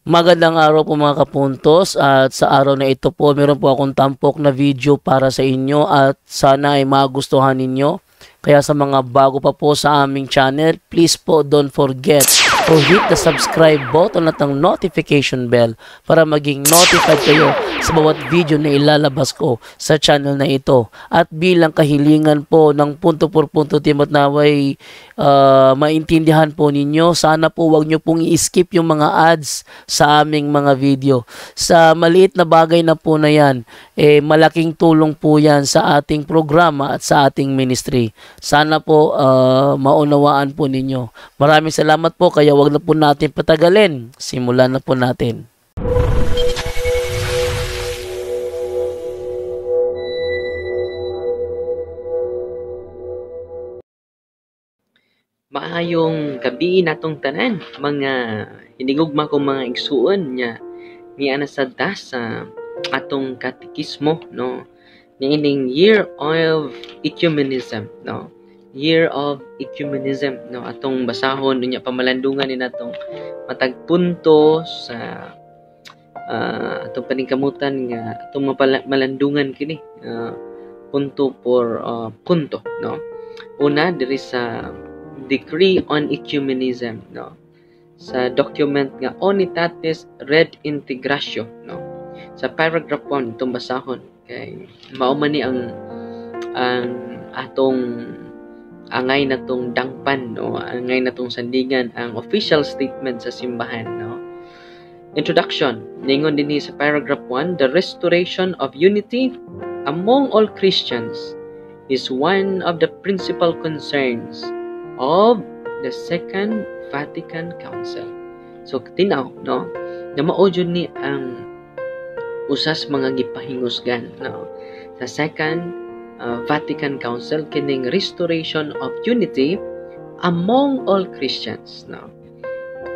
Magandang araw po mga kapuntos, at sa araw na ito po meron po akong tampok na video para sa inyo at sana ay magustuhan ninyo. Kaya sa mga bago pa po sa aming channel, please po don't forget to hit the subscribe button at ang notification bell para maging notified kayo sa bawat video na ilalabas ko sa channel na ito. At bilang kahilingan po ng punto por punto team at naway maintindihan po ninyo, sana po wag nyo pong i-skip yung mga ads sa aming mga video. Sa maliit na bagay na po na yan, malaking tulong po yan sa ating programa at sa ating ministry. Sana po maunawaan po ninyo. Maraming salamat po, kaya wag na po natin patagalin. Simulan na po natin. Maayong gabi natong tanan, mga hinigugma kong mga igsuon niya ni anasada sa atong katekismo, no, niining Year of Ecumenism, no, Year of Ecumenism, no, atong basahon niya pamalandungan ni natong matag punto sa atong paningkamutan nga atong malandungan kini punto por punto, no. Una diri sa Decree on Ecumenism, no, sa document nga Unitatis Redintegratio, no, sa paragraph 1 itong basahon kay mao man ni ang atong angay natong dangpan, no, angay natong sandingan ang official statement sa simbahan, no. Introduction, ningon dinhi sa paragraph 1, the restoration of unity among all Christians is one of the principal concerns of the Second Vatican Council. So tinaw, no, na mao jud ni ang usas mga gipahingusgan, no, sa Second Vatican Council kining restoration of unity among all Christians, no.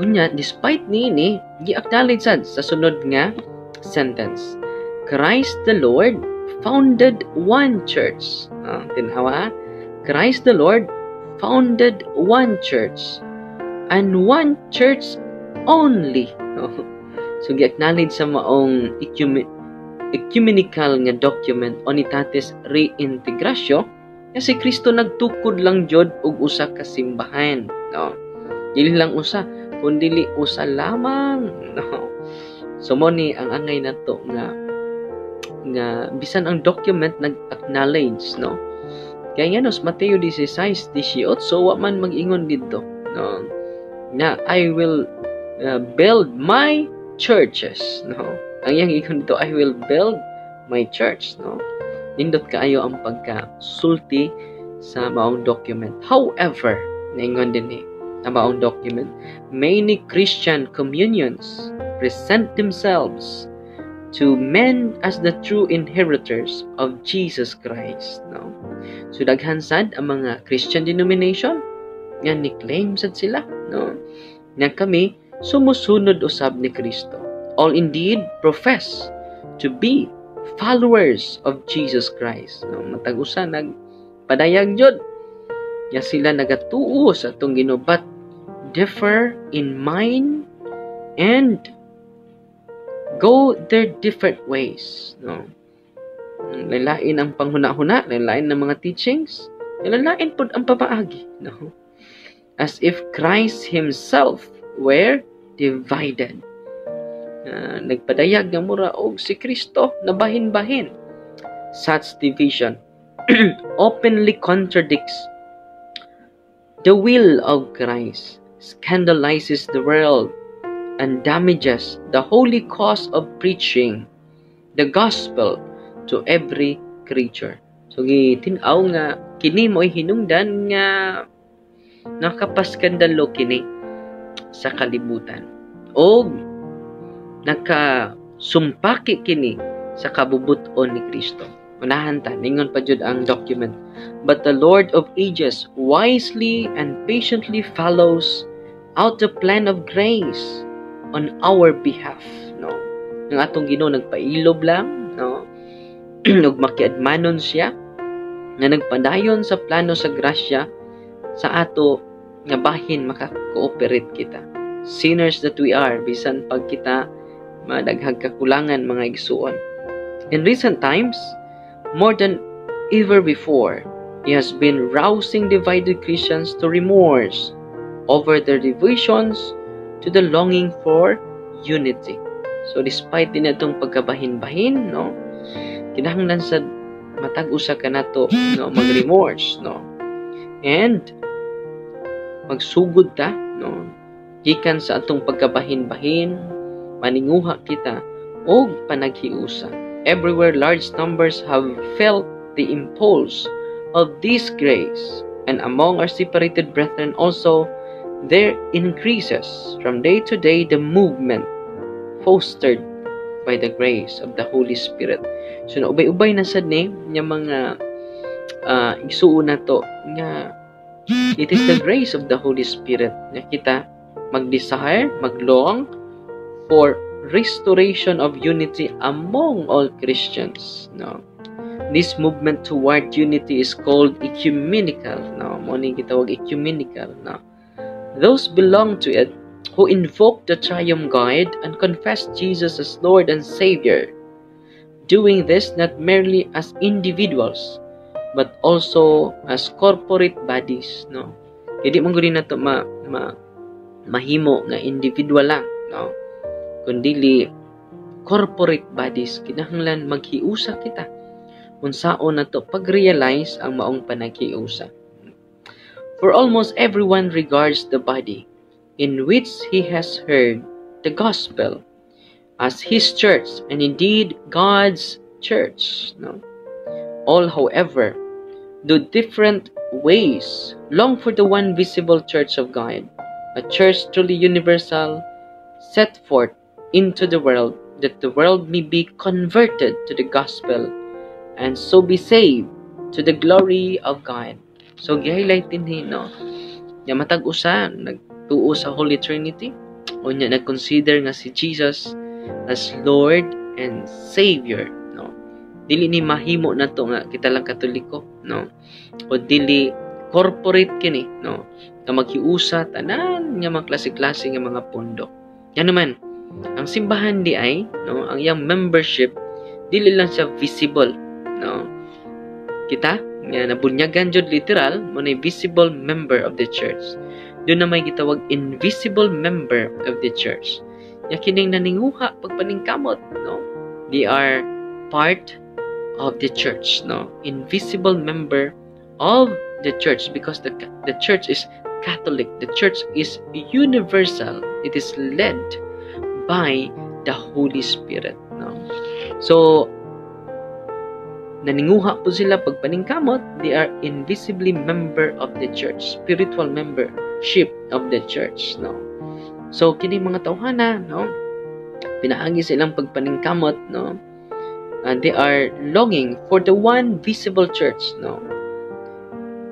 Unya despite niini gi-acknowledge sad sa sunod nga sentence, Christ the Lord founded one church, no, tinhawa, Christ the Lord founded one church and one church only, no? So gi-acknowledge sa maong ecumenical nga document Unitatis Redintegratio nga si Kristo nagtukod lang jud og usa ka simbahan, no. Dili lang usa kundi usa lamang, no. So mo ni ang angay nato nga bisan ang document nag-acknowledge, no. Kaya nga nos Mateo 16:18 wa man mag-ingon dito, no, na I will build my churches, no. Ang iyang ingon dito, I will build my church, no. Nindot kaayo ang pagkasulti sa maong document. However, naingon din ang maong document, many Christian communions present themselves to men as the true inheritors of Jesus Christ, no. So daghan sad ang mga Christian denomination nga ni-claim sad sila, no, nga kami sumusunod usab ni Kristo. All indeed profess to be followers of Jesus Christ, no. Matag usa nagpadayag jud nga sila nagatuo sa atong Ginoo, but differ in mind and go their different ways, no. Lain ang panghuna-huna, lain ng mga teachings, lain pod ang papaagi, no. As if Christ himself were divided. Nagpadayag nga mura og si Kristo nabahin-bahin. Such division openly contradicts the will of Christ, scandalizes the world, and damages the holy cause of preaching the gospel to every creature. So gitinaw nga kini mo'y hinungdan nga nakapaskandalo kini sa kalibutan o nakasumpaki kini sa kabubuton ni Kristo. Unahan ta, ningon pa jud ang document, but the Lord of ages wisely and patiently follows out the plan of grace on our behalf, no. Ang atong Ginoo nagpailob lang, no, ug makiadmanon siya nga nagpadayon sa plano sa grasya sa ato nga bahin maka-cooperate kita. sinners that we are, bisan pag kita madaghag kakulangan mga igsuon. In recent times, more than ever before, he has been rousing divided Christians to remorse over their divisions, to the longing for unity. So despite din itong pagkabahin-bahin, no, kinahanglan sa matag usa ka nato, no, mag-remorse, no, and magsugod ta, no, gikan sa atong pagkabahin-bahin, maninguha kita og panaghiusa. Everywhere large numbers have felt the impulse of this grace, and among our separated brethren also there increases from day to day the movement fostered by the grace of the Holy Spirit. So naubay-ubay na sad ni nga mga igsuon nato nga it is the grace of the Holy Spirit na kita mag-desire, maglong for restoration of unity among all Christians. No, this movement toward unity is called ecumenical. No, mo ni gitawag ecumenical. No, those belong to it who invoke the triune God and confess Jesus as Lord and Savior, doing this not merely as individuals but also as corporate bodies. No, hindi man gud nato mahimo nga individual lang, no, kundili corporate bodies. Kinahanglan maghiusa kita unsaon nato pag-realize ang maong panaghiusa. For almost everyone regards the body in which he has heard the gospel as his church, and indeed God's church. No, all, however, do different ways long for the one visible church of God, a church truly universal, set forth into the world, that the world may be converted to the gospel and so be saved to the glory of God. So gi-highlight din no, nga matag usa nagtuo sa Holy Trinity, o nya nag-consider nga si Jesus as Lord and Savior. No, dili ni mahimo nato nga kita lang Katoliko, no, o dili corporate kini, no, nga maghiusa tanan nga mga klase-klase nga mga pundok. Yan naman, ang simbahan di ay, no, ang iyang membership dili lang siya visible, no. Kita nga nabunyagan jud literal mo na visible member of the church. Doon na may gitawag invisible member of the church. Ya kining naninguha pagpaningkamot, no. They are part of the church, no. Invisible member of the church, because the church is Catholic. The church is universal. It is led by the Holy Spirit. No? So, naninguha po sila pagpaningkamot. They are invisibly member of the church, spiritual membership of the church. No? So, kini mga tawhana, no, pinaagi silang pagpaningkamot, no, and they are longing for the one visible church. No,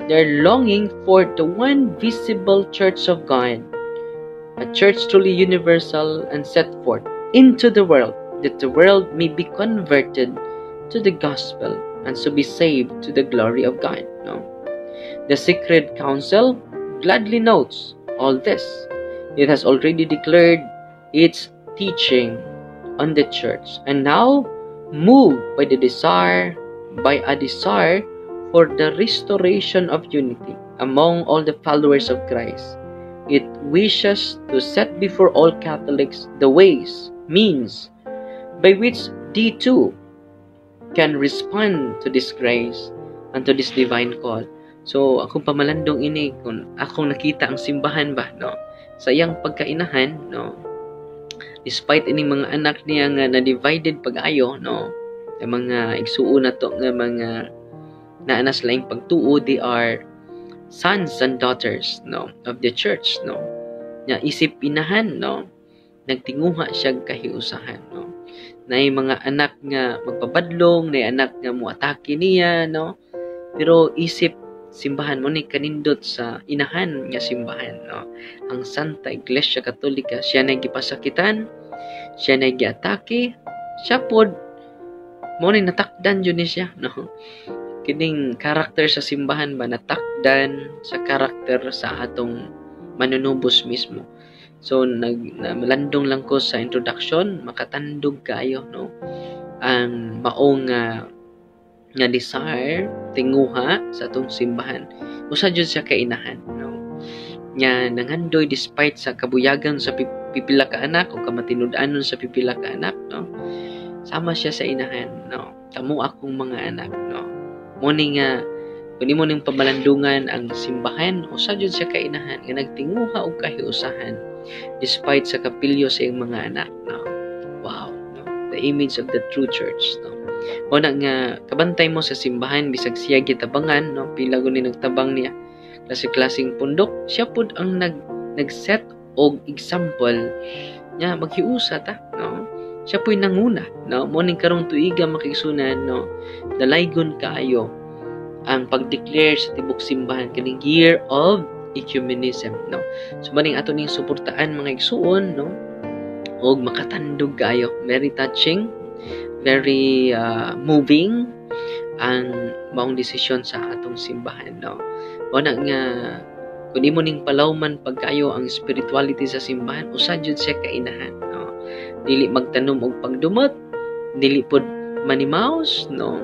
they're longing for the one visible church of God, a church truly universal and set forth into the world, that the world may be converted to the gospel and so be saved to the glory of God. No? The Sacred Council gladly notes all this. It has already declared its teaching on the church, and now moved by a desire for the restoration of unity among all the followers of Christ. It wishes to set before all Catholics the ways, means, by which they too can respond to this grace and to this divine call. So, akong pamalandong ini, kung akong nakita ang simbahan ba, no, sa iyang pagkainahan, no, despite ining mga anak niya nga na-divided pag-ayo, no, ang mga igsuon na to nga mga naanas laing pagtuo, they are sons and daughters, no, of the church, no, nga isip inahan, no, nagtinguha siya kahiusahan, no, na mga anak nga magpabadlong, na anak nga muatake niya, no, pero isip simbahan mo ni kanindot sa inahan nga simbahan, no, ang Santa Iglesia Katolika, siya na gipasakitan, siya na giatake, siya pod mo ni natakdan yun siya, no. Kining karakter sa simbahan ba natakdan sa karakter sa atong manunubos mismo. So malandong lang ko sa introduction, makatandog kayo no ang maong nga desire tinguha sa atong simbahan. Usa jud siya kainahan no. Nya nangandoy despite sa kabuyagan sa pipila ka anak o kamatinud-anon sa pipila ka anak no. Sama siya sa inahan no. Kamo akong mga anak no. Muni nga kundi mo ning pamalandungan ang simbahan, usa jud siya kainahan nga nagtinguha og kahiusahan despite sa kapilyo sa iyang mga anak no. Wow no. The image of the true church no. Una nga kabantay mo sa simbahan bisag siya gitabangan no, pila guni nagtabang niya klase-klaseng pundok, siya pud ang nag-set og example nya maghiusa ta no. Siya po'y nanguna no, mo ning karong tuiga makigsunan no, dalaygon kaayo ang pag-declare sa tibok simbahan kaning year of ecumenism no. So maning ato ning suportaan mga igsuon no, og makatandog kaayo, very touching, very moving ang maong desisyon sa atong simbahan no. Una nga kun imo ning palawman pagkayo ang spirituality sa simbahan, usa jud siya kainahan no. Dili magtanom og pagdumot, dili pod manimaos no,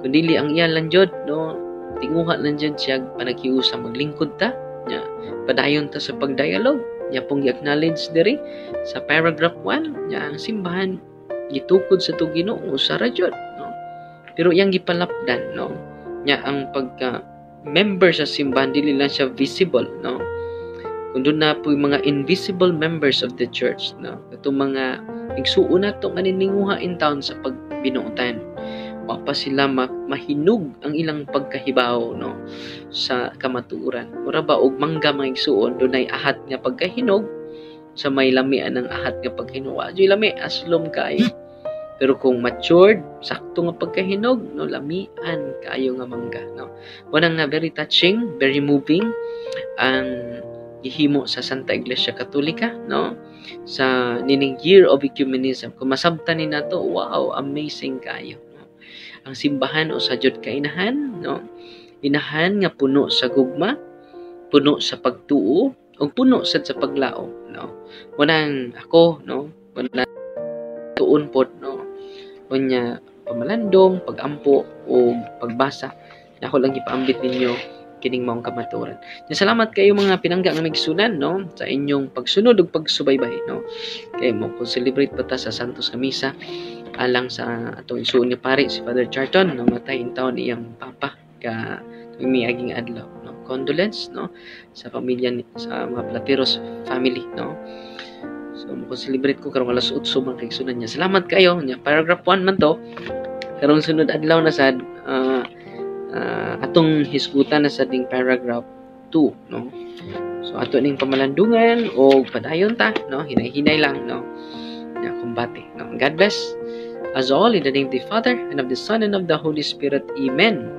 kundi ang iya lang jud no, tinguha lang jud siya panaghiusa maglingkod ta nya padayon ta sa pagdialog nya pong i-acknowledge diri sa paragraph 1 nya ang simbahan gitukod sa tuong Ginoo usa ra jud no. Pero iyang gipalapdan no nya ang pagka member sa simbahan dili lang siya visible no, kundi na po yung mga invisible members of the church no, itong mga igsuon nato nga nininguha in town sa pagbinuotan, wa pa sila mahinog ang ilang pagkahibaw no sa kamatuoran. Mura ba og mangga mga igsuon dunay ahat nga pagkahinog sa may lamian ng ahat nga paghinog, ajoy lami aslom kayo. Pero kung matured, sakto nga pagkahinog, no, lamian kayo nga mangga, no. Wala nga very touching, very moving ang gihimo sa Santa Iglesia Katolika, no, sa nining year of ecumenism. Kung masabtan ni nato, wow, amazing kayo, no. Ang simbahan o sa jud kainahan, no, inahan nga puno sa gugma, puno sa pagtuo, o puno sad sa paglao, no. Wanang ako, no, wanang tuon pod, no, kunya pamalandong, pagampo o pagbasa. Ako lang ipaambit ninyo kining maong kamaturan. Salamat kayo mga pinangga nga migsunan no sa inyong pagsunod ug pagsubaybay no. Kay mo ko celebrate pa ta sa Santos nga misa alang sa atong igsuon ni pare si Father Charton no, matay in taon iyang papa ka miaging adlaw no. Condolence no sa pamilya sa mga Plateros family no. So, mo-celebrate ko karong alas 8 man kay sunan niya. Salamat kayo niya. Paragraph 1 man to. Karong sunod adlaw na sad atong hisgutan na sa ding paragraph 2, no. So ato ning pamalandungan o padayon ta, no. Hinay-hinay lang, no. Ya kumbate, no. God bless us all in the name of the Father and of the Son and of the Holy Spirit. Amen.